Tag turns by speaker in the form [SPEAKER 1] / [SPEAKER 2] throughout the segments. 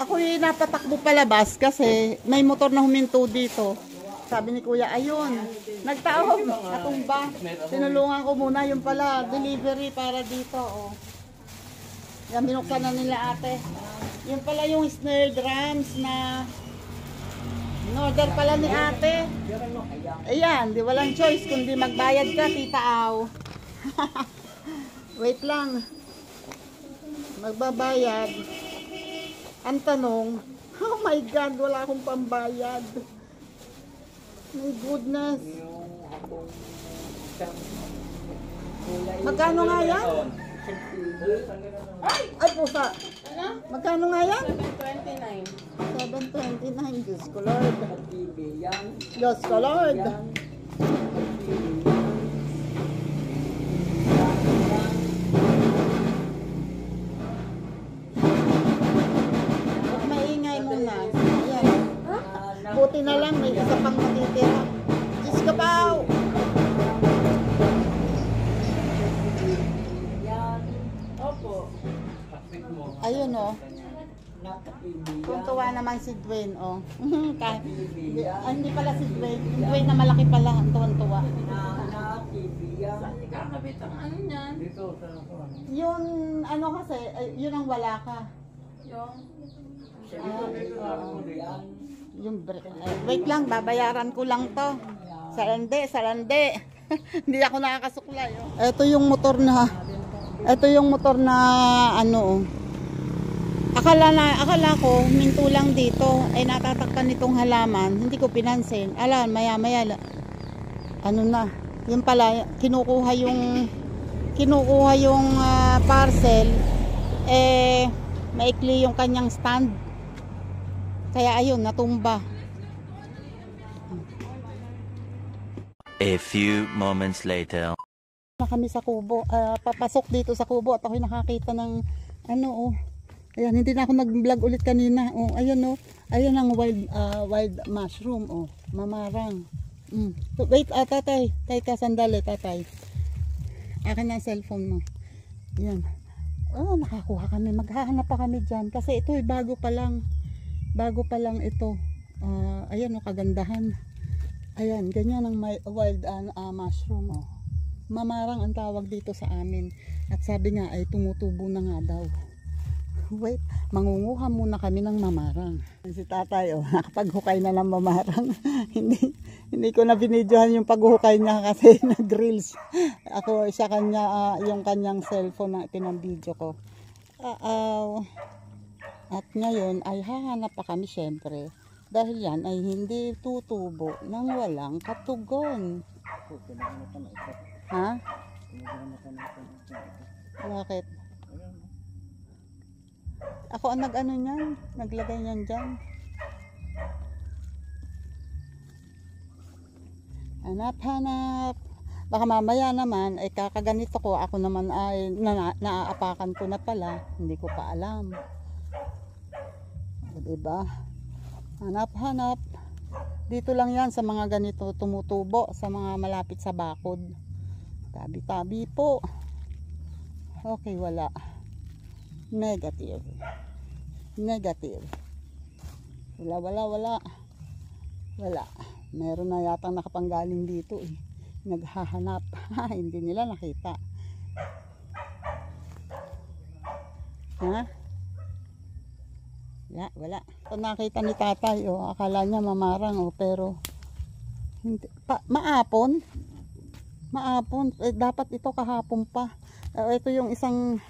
[SPEAKER 1] ako'y napatakbo palabas kasi may motor na huminto dito. Sabi ni Kuya, ayun, nagtawag, natumba. Tinulungan ko muna, yung pala, delivery para dito. Oh. Yan, binuksan na nila ate. Yung pala yung snare drums na in-order pala ni ate. Ayan, di walang choice kundi magbayad ka, tita Aw. Wait lang. Magbabayad. Ang tanong, oh my God, wala akong pambayad. My goodness. Magkano nga yan? Ay, pusa. Magkano nga yan? 729. 729. Diyos ko Lord. Diyos ko Lord. Maingay muna. Ayan. Buti na lang may isa pang matitira. Diyos ka Pao. Ayun o. Tuntua naman si Dwayne o. Hindi pala si Dwayne. Yung Dwayne na malaki pala. Ang tuwan-tuwa. Saan ikakabit ang ano niyan? Yun ano kasi, yun ang wala ka. Yung wait lang, babayaran ko lang to. Sarande. Hindi ako nakakasuklay. Ito yung motor na ano. Akala ko minto lang dito ay natatakpan nitong halaman, hindi ko pinansin. Alam, maya-maya ano na, yun pala kinukuha yung parcel maikli yung kanyang stand. Kaya ayun, natumba.
[SPEAKER 2] A few moments later.
[SPEAKER 1] Kami sa kubo, papasok dito sa kubo at ako'y nakakita ng ano oh. Ayan, hindi na ako nag-vlog ulit kanina. Oh, ayun oh. Ayun ang wild mushroom oh, mamarang. Wait, tatay, ka sandali, tatay. Akin ang cellphone mo. Ayan. Oh, nakakuha kami. Maghahanap pa kami diyan kasi ito ay bago pa lang. Bago pa lang ito. Ayan oh, kagandahan. Ayan, ganyan ang wild mushroom oh. Mamarang ang tawag dito sa amin. At sabi nga ay tumutubo na nga daw. Wait, mangunguha muna kami ng mamarang. Si tatay oh, nakapaghukay na ng mamarang. hindi ko na binidyohan yung paghuhukay niya kasi nag-reels. Ako sa kanya yung kanyang cellphone na pinambidyo ko. At ngayon ay hahanap pa kami syempre. Dahil yan ay hindi tutubo nang walang katugon. Ha? Bakit? Ako ang nag-ano niyan, naglagay niyan dyan. Hanap. Baka mamaya naman, ay kakaganito ko, ako naman ay naaapakan ko na pala, hindi ko pa alam. Diba? Hanap. Dito lang yan sa mga ganito tumutubo, sa mga malapit sa bakod. Tabi-tabi po. Okay, wala. Negative. Wala. Meron na yatang nakapanggaling dito eh. Naghahanap. Hindi nila nakita. Ha? Wala. Ito nakita ni tatay oh, akala niya mamarang oh, pero hindi. Maapon. Dapat ito kahapon pa. Ito yung isang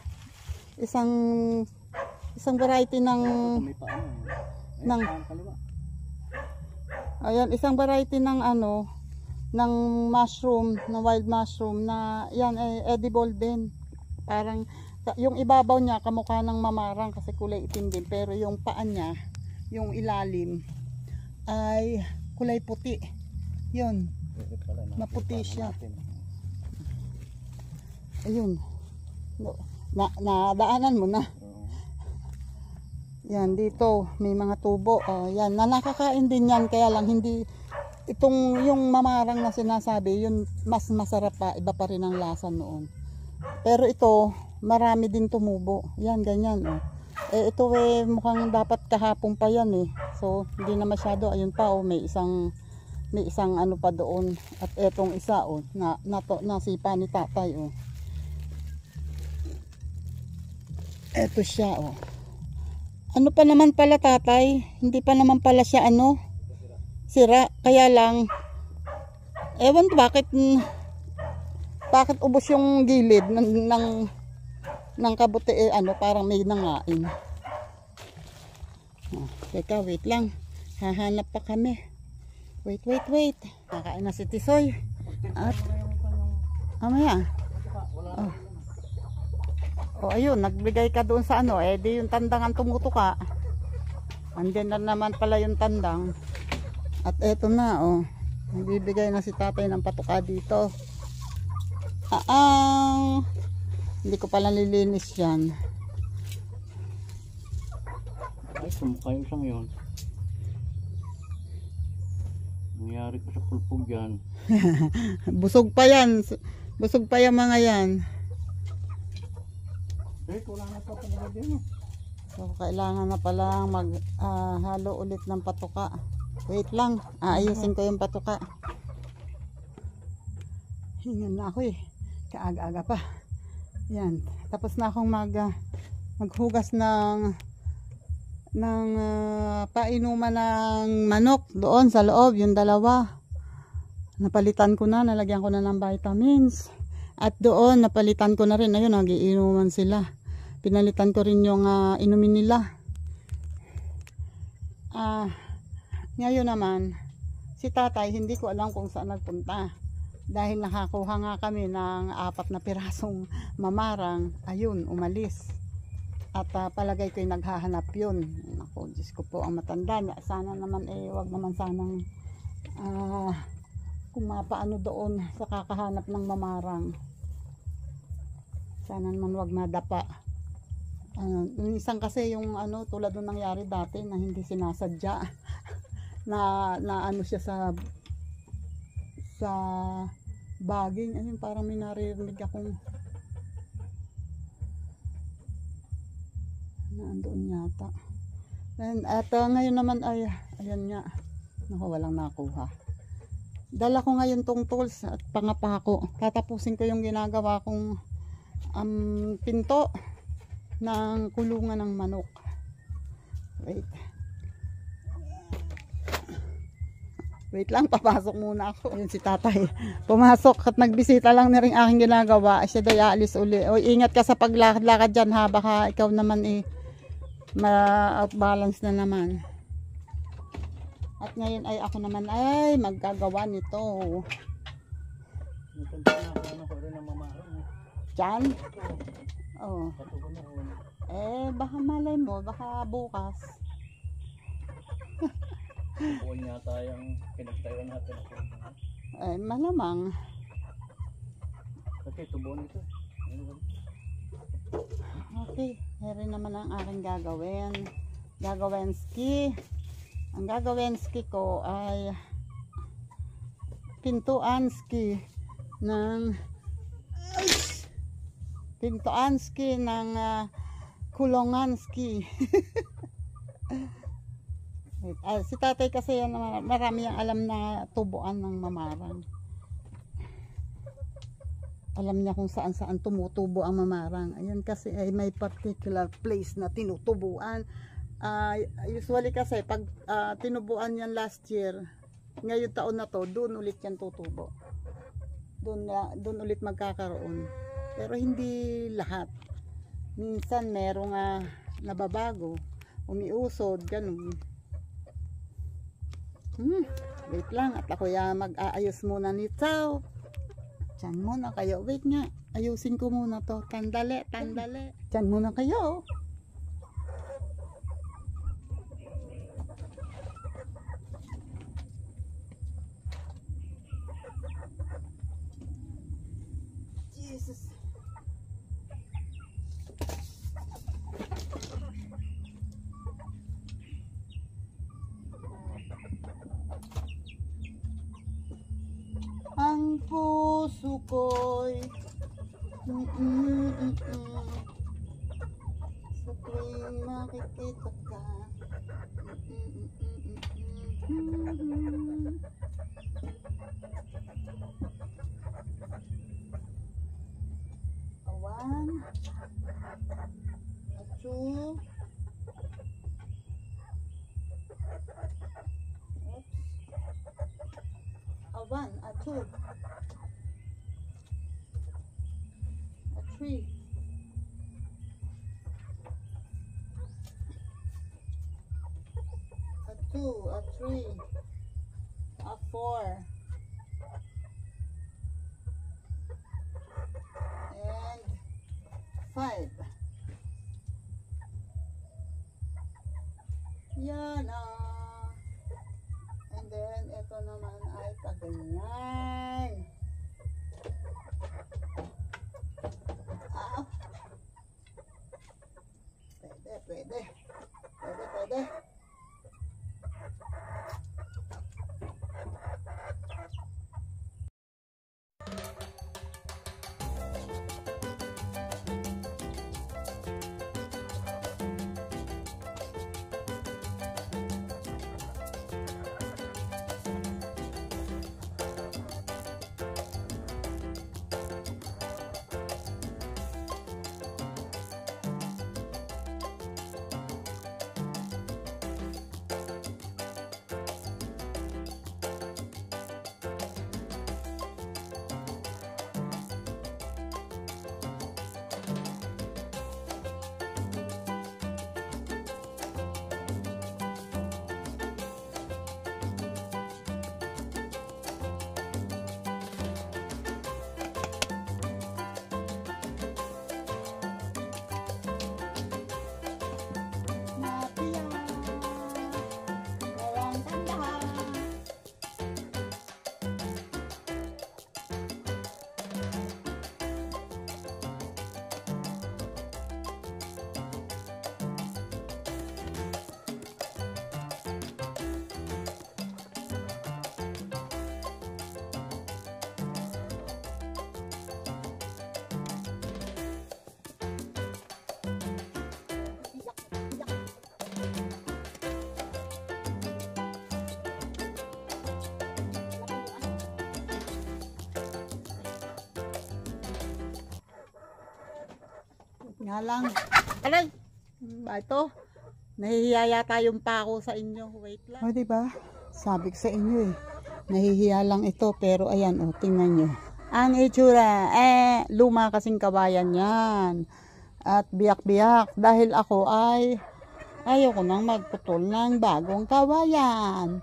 [SPEAKER 1] variety isang variety ng ano ng mushroom, na wild mushroom na yan ay edible din. Parang yung ibabaw niya kamukha ng mamarang kasi kulay itim din, pero yung paa niya, yung ilalim ay kulay puti. Yun. Maputi siya. Ayun. Nadaanan mo na. Yan, dito may mga tubo. Yan, nakakain din yan, kaya lang hindi itong yung mamarang na sinasabi, yun mas masarap pa, iba pa rin ang lasa noon. Pero ito, marami din tumubo. Yan, ganyan oh. Eh ito mukhang dapat kahapon pa yan eh. So hindi na masyado. Ayun pa oh, may isang ano pa doon. At etong isa oh, nasipa ni tatay oh. Eto siya oh. Ano pa naman pala tatay? Hindi pa naman pala siya ano? Sira. Kaya lang ewan bakit ubos yung gilid ng kabuti eh, ano parang may nangain. Oh, teka wait lang. Hahanap pa kami. Wait. Kakain na si Tisoy. At mamaya. Oh, ayun, nagbigay ka doon sa ano, eh di yung tandang ang tumutuka. Andyan na naman pala yung tandang. At eto na, oh. Nagbibigay na si tatay ng patuka dito. Hindi ko pala nilinis yan.
[SPEAKER 3] Ay, sumukha yung isang yun. Nangyari pa sa pulpog yan.
[SPEAKER 1] Busog pa yan. Busog pa yung mga yan.
[SPEAKER 3] Eh, wala na pa talaga din.
[SPEAKER 1] So, kailangan na pala halo ulit ng patuka. Wait lang. Aayusin ko yung patuka. Hingan na ako eh. Kaaga-aga pa. Yan. Tapos na akong maghugas ng painuman ng manok doon sa loob. Yung dalawa. Napalitan ko na. Nalagyan ko na ng vitamins. At doon, napalitan ko na rin. Ayun, nagiinuman sila. Pinalitan ko rin yung inumin nila. Ngayon naman, si tatay, hindi ko alam kung saan nagpunta. Dahil nakakuha nga kami ng 4 na pirasong mamarang. Ayun, umalis. At palagay ko'y naghahanap yun. Ako, Diyos ko po, ang matanda. Sana naman wag naman sanang kumapaano doon sa kakahanap ng mamarang. Sana naman wag madapa. Minsan kasi yung tulad ng nangyari dati na hindi sinasadya na ano siya sa baging. Ayun, parang may naririnig akong nandoon yata. At ngayon naman ay ayan nga. Naku, walang nakuha. Dala ko ngayon tong tools at pangapako. Tatapusin ko yung ginagawa kong pinto ng kulungan ng manok. Wait lang, papasok muna ako. Ayun si tatay. Pumasok at nagbisita lang na rin aking ginagawa. Siya daw aalis uli. O, ingat ka sa paglakad-lakad dyan ha. Baka ikaw naman ma-outbalance na naman. At ngayon ay ako naman ay maggagawa nito. Diyan? Oh. Baka malay mo, baka bukas.
[SPEAKER 3] Buwan yata yung pinagtayo natin.
[SPEAKER 1] Malamang.
[SPEAKER 3] Kasi tubuan ito.
[SPEAKER 1] Okay, meron naman ang aking gagawin. Gagawinski. Ang gagawinski ko ay pintuanski ng kulonganski. Si tatay kasi yan, marami ang alam na tubuan ng mamarang. Alam niya kung saan tumutubo ang mamarang. Ayan kasi ay may particular place na tinutubuan. Usually kasi pag tinubuan yan last year, ngayon taon na to, doon ulit yan tutubo. Doon ulit magkakaroon. Pero hindi lahat. Minsan merong nababago, umiusod, ganun. Wait lang, at ako mag-aayos muna nito. Diyan muna kayo. Wait nga, ayusin ko muna to. Tandali. Diyan muna kayo. Jesus. Ang puso ko'y sa tuwing makikita ka. A one, a two, a one, a two, a three, a two, a three, a four, and five. Yan ah. And then, ito naman ay kaganyan. Ah. Pwede, pwede. Pwede, pwede. Nga lang. Alay! Ba ito? Nahihiya yata yung pako sa inyo. Wait lang. O, diba? Sabi ko sa inyo eh. Nahihiya lang ito. Pero ayan, o, tingnan nyo. Ang itsura, luma kasing kabayan yan. At biyak-biyak. Dahil ako ay ayoko nang magputol ng bagong kawayan.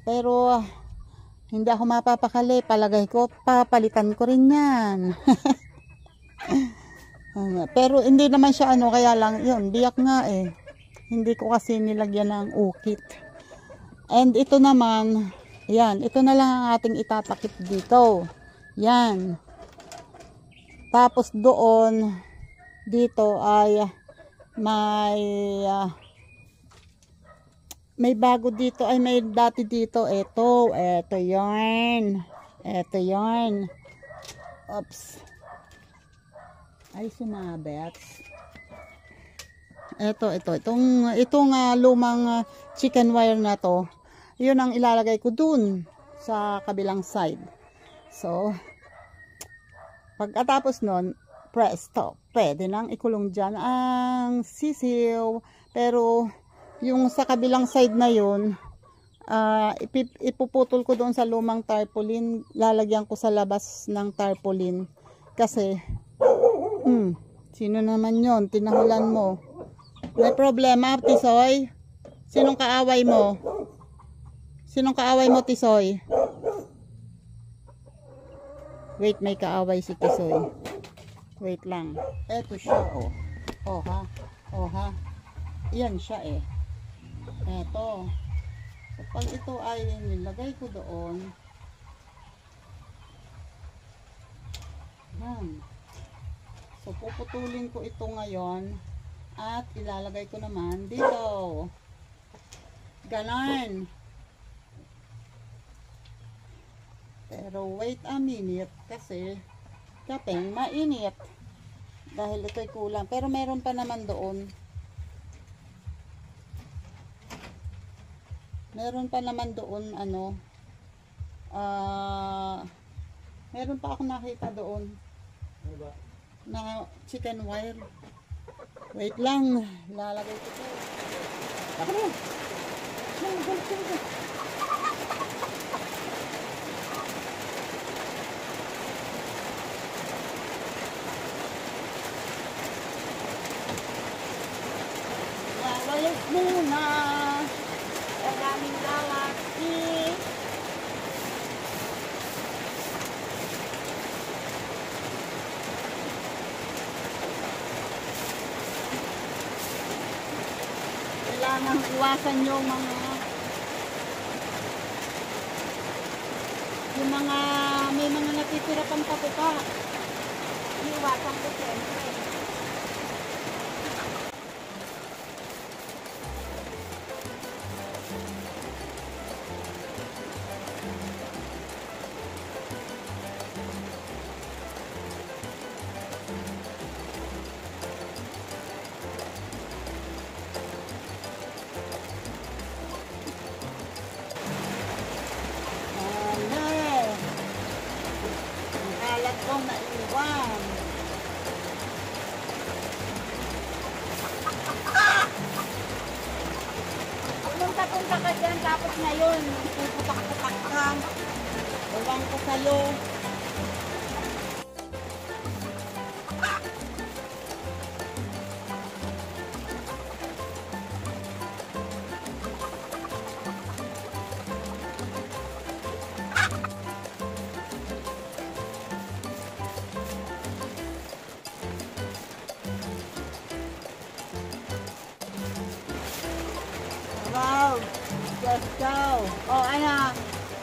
[SPEAKER 1] Pero hindi ako mapapakali. Palagay ko, papalitan ko rin yan. Pero hindi naman siya ano, kaya lang yun, biyak nga eh. Hindi ko kasi nilagyan ng ukit. And ito naman, yan, ito na lang ang ating itatakip dito. Yan. Tapos doon, dito ay may bago dito, ay may dati dito. Ito yan. Ito yan. Oops. Ay, sumabit. Itong lumang chicken wire na to, yun ang ilalagay ko dun sa kabilang side. So, pagkatapos nun, presto, pwede nang ikulong dyan ang sisiw. Pero, yung sa kabilang side na yun, ipuputol ko doon sa lumang tarpaulin, lalagyan ko sa labas ng tarpaulin. Kasi, sino naman yon? Tinahulan mo. May problema, Tisoy? Sinong kaaway mo? Sinong kaaway mo, Tisoy? Wait, may kaaway si Tisoy. Wait lang. Eto siya, oh. Oh, ha? Oh, ha? Yan siya, eh. Eto. So, pag ito ay nilagay ko doon, yan. So, puputulin ko ito ngayon at ilalagay ko naman dito. Ganon. Pero wait a minute kasi kapeng mainit. Dahil ito'y kulang. Pero meron pa naman doon. Meron pa naman doon ano, meron pa ako nakita doon
[SPEAKER 3] Ano ba?
[SPEAKER 1] na chicken wire. Wait lang, lalagay ko ito. Baka na. Walis muna. Ang daming galaxy. Kailangan iwasan yung mga may mga natitira pang patuka. Iwasan ko siyempre. Kalat kong naiwan. Punta-punta ka dyan, tapos ngayon, puputak-putak ka. Ewan ko sa'yo. Wow! Let's go! Oh, ano?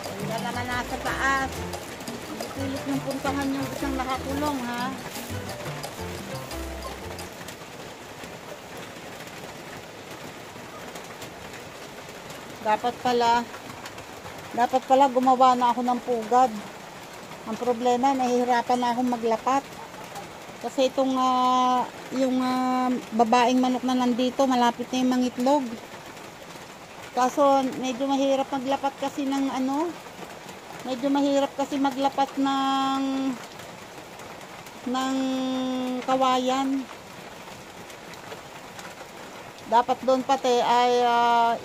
[SPEAKER 1] Hindi naman nasa taas. Hindi pilit yung puntahan yung isang nakakulong, ha? Dapat pala gumawa na ako ng pugad. Ang problema, nahihirapan na akong maglapat. Kasi itong yung babaeng manok na nandito, malapit na yung mangitlog. Kaso medyo mahirap maglapat kasi ng ng kawayan. Dapat doon pati ay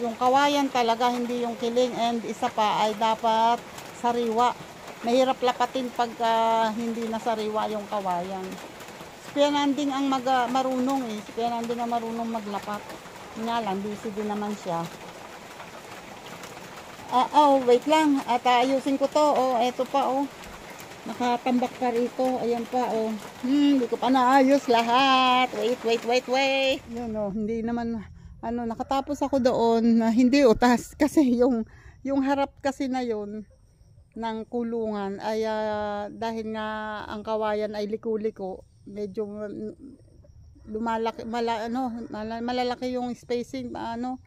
[SPEAKER 1] yung kawayan talaga, hindi yung kiling, and isa pa ay dapat sariwa. Mahirap lapatin pag hindi na sariwa yung kawayan. Si Piananding ang marunong Si Piananding ang marunong maglapat. Nga lang, busy din naman siya. Wait lang. At ayusin ko to. Eto pa, nakatambak pa rito. Ayan pa, hindi ko pa naayos lahat. Wait. Yun, hindi naman, nakatapos ako doon na hindi utas. Kasi yung harap kasi na yun, ng kulungan, ay dahil nga ang kawayan ay liko-liko, medyo lumalaki, malalaki yung spacing, ano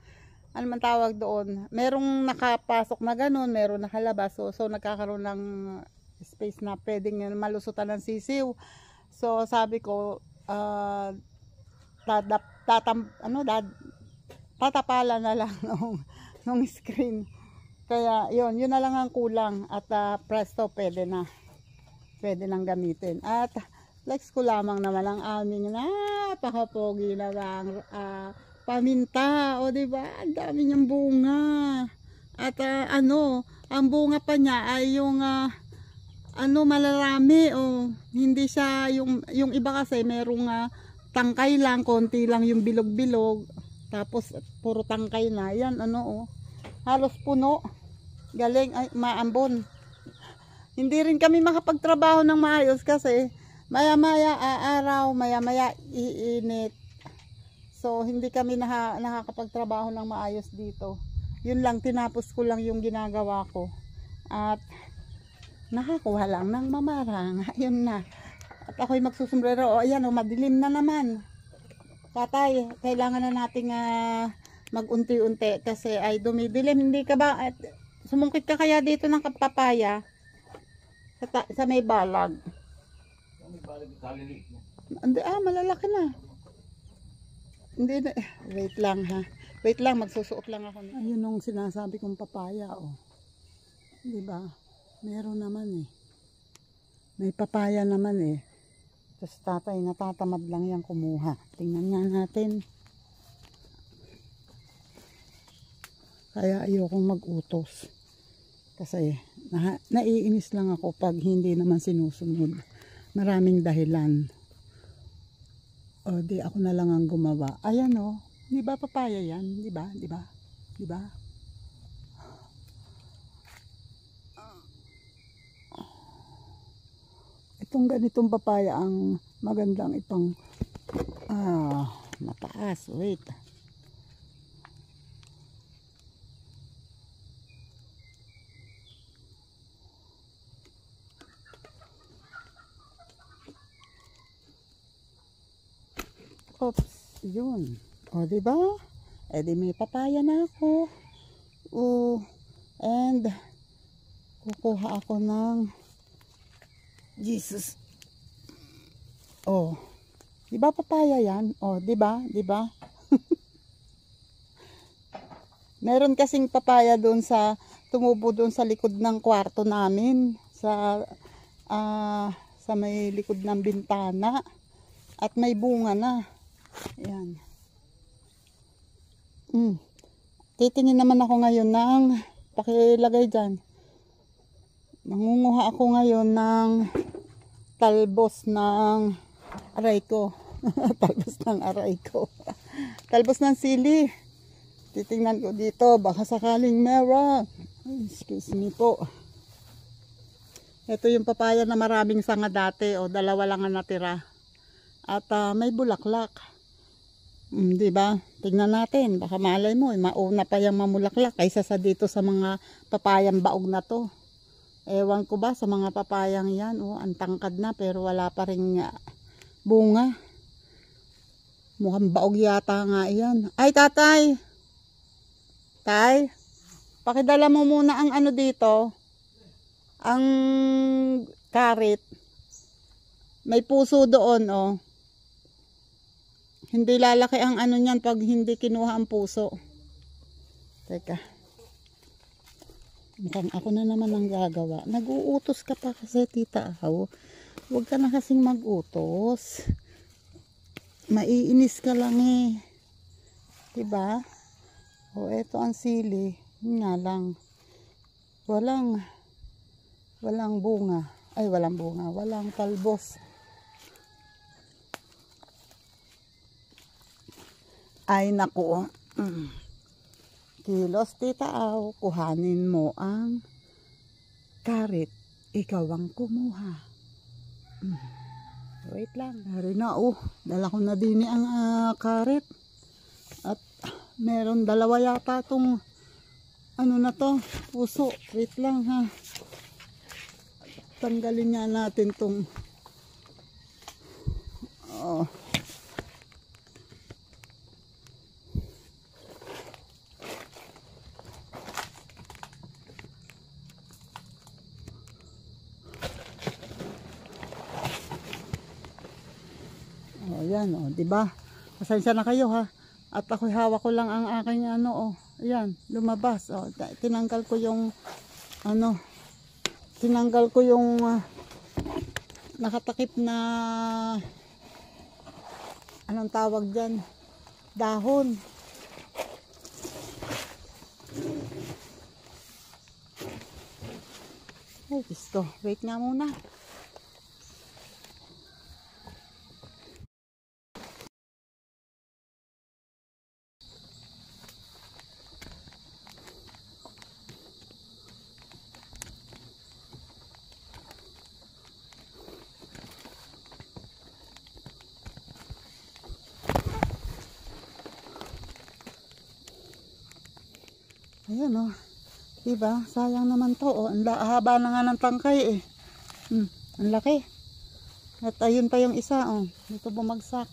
[SPEAKER 1] man tawag doon. Merong nakapasok na ganun, meron nakalabas. So nagkakaroon ng space na pwedeng malusutan ng sisiw. So sabi ko, tatapalan na lang ng screen. Kaya yun na lang ang kulang. At presto, pwede nang gamitin. At flex ko lamang naman ang aming napakapogi na lang paminta, diba? Ang dami niyang bunga. At ang bunga pa niya ay yung malarami, hindi siya yung iba kasi merong tangkay lang, konti lang yung bilog-bilog. Tapos puro tangkay na. Yan halos puno. Galing, ay maambon. Hindi rin kami makapagtrabaho ng maayos kasi maya-maya aaraw, maya-maya iinit. So, hindi kami nakakapagtrabaho ng maayos dito. Yun lang, tinapos ko lang yung ginagawa ko. At nakakuha lang ng mamarang. Yun na. At ako'y magsusumbrero. Ayan, madilim na naman. Tatay, kailangan na nating mag-unti-unti kasi ay dumidilim. Hindi ka ba, sumungkit ka kaya dito ng kapapaya sa may balag?
[SPEAKER 3] May balag, kaliliit mo.
[SPEAKER 1] Hindi, malalaki na. Hindi na, wait lang ha. Wait lang, magsusuot lang ako. Ayun yung sinasabi kong papaya, oh. Diba? Meron naman eh. May papaya naman eh. Tapos tatay, natatamad lang yan kumuha. Tingnan nga natin. Kaya ayokong mag-utos. Kasi naiinis lang ako pag hindi naman sinusunod. Maraming dahilan. O di ako na lang ang gumawa. Ayan o. Di ba papaya yan? Di ba? Di ba? Di ba? Itong ganitong papaya ang magandang ipang mataas. Wait. Oops, yun. O, diba? E di may papaya na ako. And kukuha ako ng Jesus. Oh. Diba papaya yan? Oh, diba? Diba? Meron kasing papaya doon tumubo doon sa likod ng kwarto namin. Sa may likod ng bintana. At may bunga na. Ayan. Titingin naman ako ngayon ng pakilagay dyan. Nangunguha ako ngayon ng talbos ng aray ko. Talbos ng aray ko. Talbos ng sili. Titingnan ko dito. Baka sakaling meron. Excuse me po. Ito yung papaya na maraming sanga dati. O, dalawa lang ang natira. At may bulaklak. Diba? Tingnan natin. Baka malay mo. Mauna pa yung mamulaklak kaysa sa dito sa mga papayang baog na to. Ewan ko ba sa mga papayang yan. Oh, ang tangkad na pero wala pa rin bunga. Mukhang baog yata nga yan. Ay tatay! Tay, pakidala mo muna ang ano dito. Ang karit. May puso doon oh. Hindi lalaki ang ano niyan pag hindi kinuha ang puso. Teka. Mukhang ako na naman ang gagawa. Nag-uutos ka pa kasi tita Aw. Huwag ka na kasing mag-utos. Maiinis ka lang eh. Diba? O eto ang sili. Yun nga lang. Walang bunga. Ay walang bunga. Walang talbos. Ay naku. Kilos tita Aw, kuhanin mo ang karit. Ikaw ang kumuha. Wait lang. Dari na dala ko na din ang karit. At meron dalawa yata itong ano na to, puso. Wait lang ha. Tanggalin nga natin itong Ayan diba? Pasensya na kayo ha. At ako'y hawak ko lang ang aking ayan, lumabas. Tinanggal ko yung nakatakip na anong tawag diyan? Dahon. Ay, gusto. Wait nga muna. Ayan diba? Sayang naman to ang haba na nga ng tangkay eh. Ang laki. At ayun pa yung isa dito bumagsak.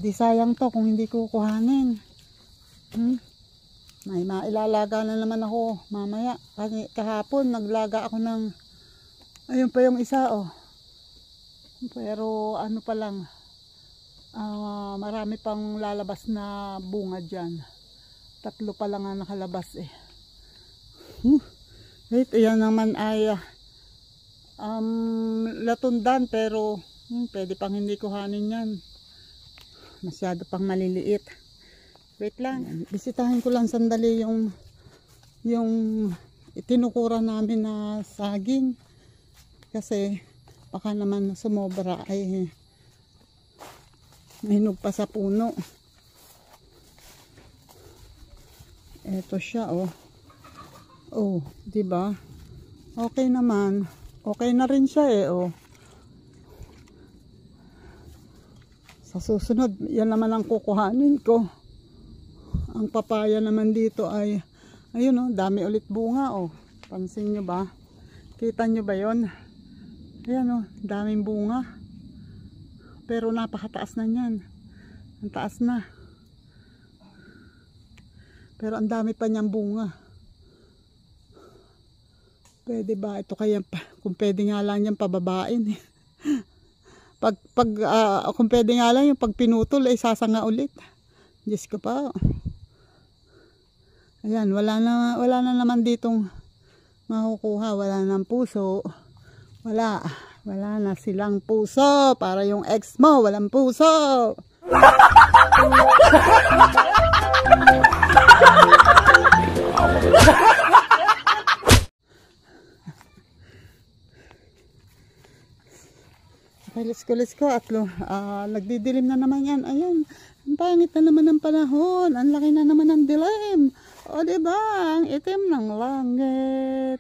[SPEAKER 1] Di sayang to kung hindi ko kuhanin. May mailalaga na naman ako mamaya. Kasi kahapon naglaga ako ng ayun pa yung isa Pero ano pa lang Marami pang lalabas na bunga dyan. 3 pa lang ang nakalabas eh. Wait, ayan naman ay latundan pero pwede pang hindi kuhanin yan. Masyado pang maliliit. Wait lang, bisitahin ko lang sandali yung itinukura namin na saging. Kasi baka naman sumobra ay mahinog pa sa puno. Eto siya oh. Oh, di ba? Okay naman. Okay na rin siya eh oh. Sa susunod, yan naman ang kukuhanin ko. Ang papaya naman dito ay, ayun oh, dami ulit bunga oh. Pansin nyo ba? Kita nyo ba yon? Ayan oh, daming bunga. Pero napakataas na niyan. Ang taas na. Pero ang dami pa niyang bunga. Pwede ba ito kaya, kung pwede nga lang yan pababain eh. Kung pwede nga lang yung pag pinutol ay sasanga ulit. Diyos ko pa. Ayan, wala na naman ditong makukuha. Wala nang puso. Wala na silang puso. Para yung ex mo, walang puso. Okay, let's go. Nagdidilim na naman yan. Ayan, ang pangit na naman ng panahon. Ang laki na naman ng dilim. O diba, ang itim ng langit.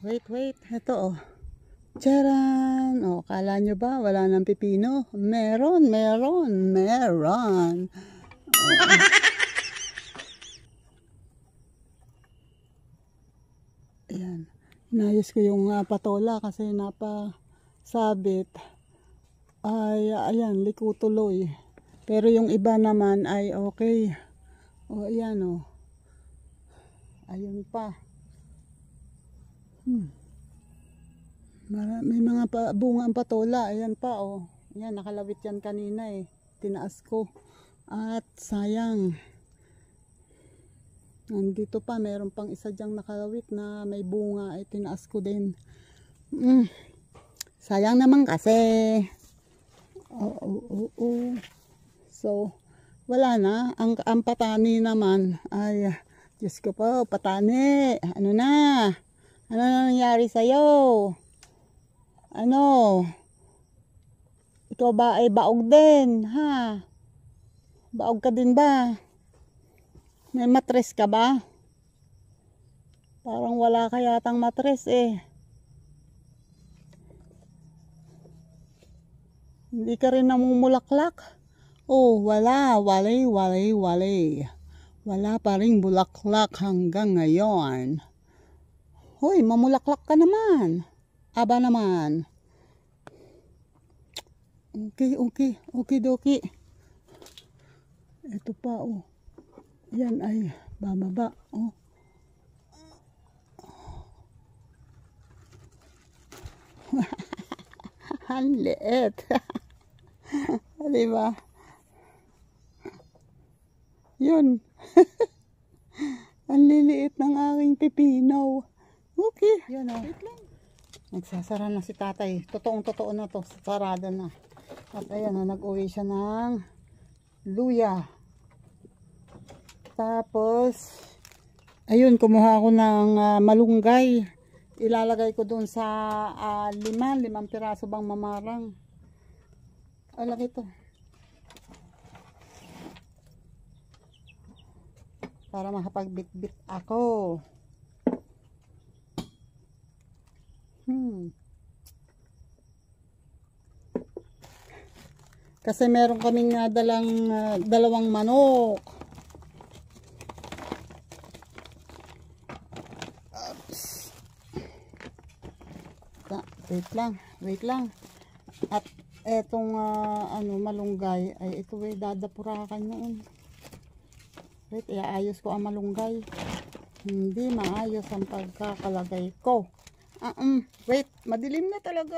[SPEAKER 1] Wait. Ito oh. Charan! O, kala nyo ba wala nang pipino? Meron. Ayan. Inayos ko yung patola kasi napasabit. Ay, ayan, liko tuloy. Pero yung iba naman ay okay. O, ayan o. Ayun pa. May mga bunga ang patola. Ayan pa o. Ayan, nakalawit yan kanina eh. Tinaas ko. At sayang. Nandito pa, meron pang isa dyang nakalawit na may bunga ay tinaas ko din. Sayang naman kasi. So, wala na. Ang patani naman ay, Diyos ko po, patani. Ano na? Ano na nangyari sa'yo? Ano? Ikaw ba ay baog din? Ha? Baog ka din ba? May matres ka ba? Parang wala ka yatang matres eh. Hindi ka rin namumulaklak? Oh, wala. Wala pa ring bulaklak hanggang ngayon. Hoy, mamulaklak ka naman. Aba naman. Okay, doki. Ito pa oh. Yan ay bababa oh. Ang liit. Diba? Yun. Ang liliit ng aking pipino. Okay. Yun oh. Wait lang. Nagsasara na si tatay. Totoong-totoo na to. Sarada na. At ayan na, nag-uwi siya ng luya. Tapos, ayun, kumuha ako ng malunggay. Ilalagay ko dun sa 5 piraso bang mamarang. Laki to. Para makapagbit-bit ako. Kasi meron kaming dalang 2 manok. Wait lang. At etong malunggay ay ito ay dadapurakan noon. Wait, iayos ko ang malunggay. Hindi maayos ang pagkakalagay ko. Wait, madilim na talaga.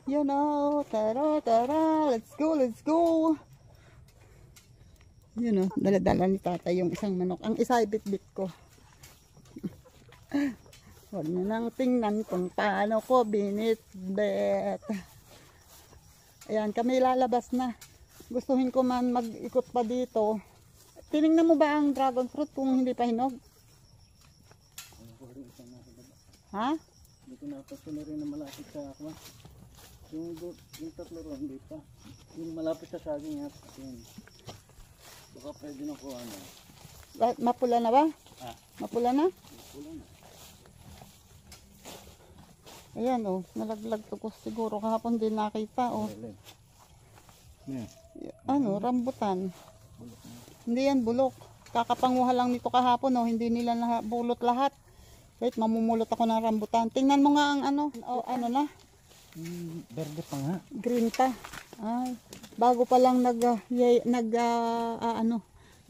[SPEAKER 1] Yan o. Tara, tara. Let's go, let's go. Yun o. Dala-dala ni tatay yung isang manok. Ang isa ay bit-bit ko. Huwag nyo nang tingnan kung paano ko binit-bet. Ayan, kami lalabas na. Gustuhin ko man mag-ikot pa dito. Tinignan mo ba ang dragon fruit kung hindi pa hinog? Ha?
[SPEAKER 3] Hindi ko napasin na rin na malapit sa ako. Yung tatlo ron, hindi pa. Yung malapit sa saging at yun. Baka pwede na ko ano.
[SPEAKER 1] Mapula na ba?
[SPEAKER 3] Ah,
[SPEAKER 1] Mapula na?
[SPEAKER 3] wala na.
[SPEAKER 1] Ayan o, nalaglag to ko siguro kahapon din nakita o.
[SPEAKER 3] Yeah.
[SPEAKER 1] Ano, rambutan. Hindi yan bulok. Kakapanguha lang nito kahapon o, hindi nila bulot lahat. Wait, mamumulot ako ng rambutan. Tingnan mo nga ang ano, o ano na,
[SPEAKER 3] Berde pa nga.
[SPEAKER 1] green pa. Ay, bago pa lang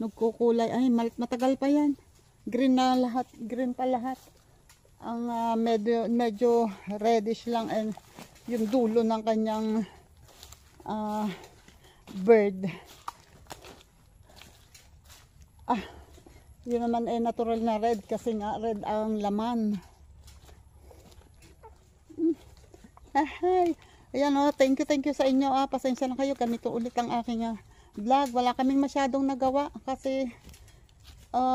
[SPEAKER 1] nagkukulay. Ay, matagal pa yan. Green na lahat, green pa lahat. Ang medyo reddish lang and yung dulo ng kanyang bird. Yun naman ay natural na red kasi nga red ang laman. Ahay. Ayan o, thank you sa inyo. Pasensya na kayo, ganito ulit ang aking vlog. Wala kaming masyadong nagawa kasi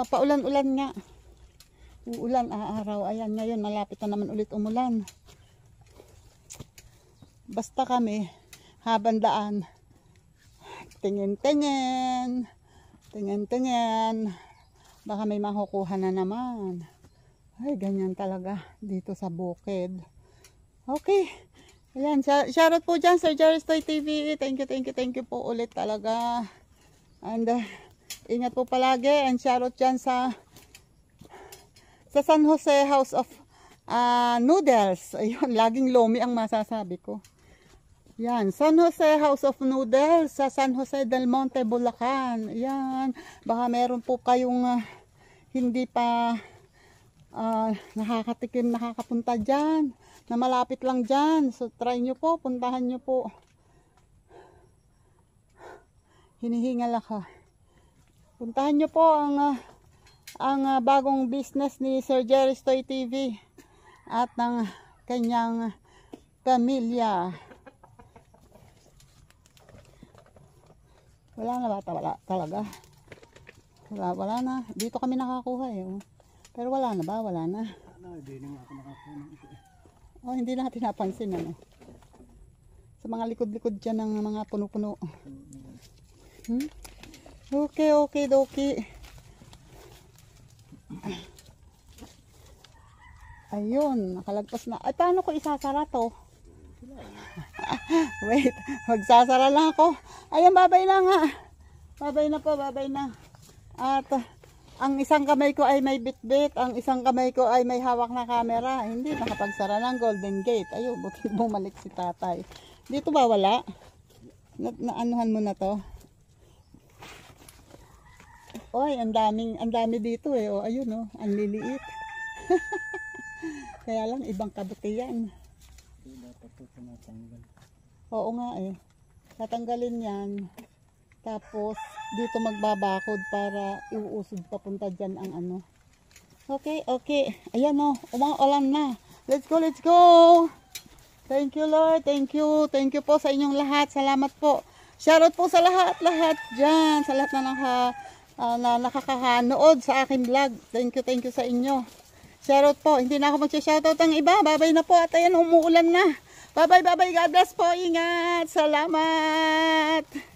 [SPEAKER 1] paulan-ulan nga. Uulan araw. Ayan, ngayon malapit na naman ulit umulan. Basta kami habandaan. Tingin-tingin. Tingin-tingin. Baka may makukuha na naman. Ay, ganyan talaga dito sa bukid. Okay. Ayan, shoutout po dyan Sir Jerry's Toy TV. Thank you po ulit talaga. And ingat po palagi. And shoutout dyan sa San Jose House of Noodles. Ayun, laging lomi ang masasabi ko. Yan, San Jose House of Noodles sa San Jose del Monte, Bulacan. Yan, baka meron po kayong hindi pa nakakatikim, nakakapunta dyan, na malapit lang dyan. So try nyo po, puntahan nyo po. Hinihingal ako. Puntahan nyo po ang bagong business ni Sir Jerry's Toy TV at ng kanyang pamilya. Wala na bata, wala talaga. Wala na. Dito kami nakakuha eh. Pero wala na ba? Wala na.
[SPEAKER 3] Hindi na ako nakakuha ng isa.
[SPEAKER 1] Oh, hindi natin napansin ano. Sa mga likod-likod dyan ng mga puno-puno. Okay, doki. Ayun, nakalagpas na. Ay, paano ko isasara to? Wait, magsasara lang ako. Ayan, babay na nga. Babay na po, babay na. At ang isang kamay ko ay may bit-bit, ang isang kamay ko ay may hawak na camera. Hindi nakapagsara ng Golden Gate. Ayun, buti bumalik si tatay. Dito ba wala? Naanuhan mo na to? Oy, ang dami dito eh. O, ayun oh, ang liliit. Kaya lang ibang kabutihan.
[SPEAKER 3] Dapat ito tinatanggal.
[SPEAKER 1] Oo nga eh. Tatanggalin yan. Tapos dito magbabakod para iuusod papunta dyan ang ano. Okay. Ayan o. Umuulan na. Let's go. Thank you Lord. Thank you po sa inyong lahat. Salamat po. Shoutout po sa lahat dyan. Sa lahat na nakakanood sa aking vlog. Thank you sa inyo. Shoutout po. Hindi na ako magsha-shoutout ang iba. Babay na po. At ayan, umuulan na. Bye. God bless po. Ingat. Salamat.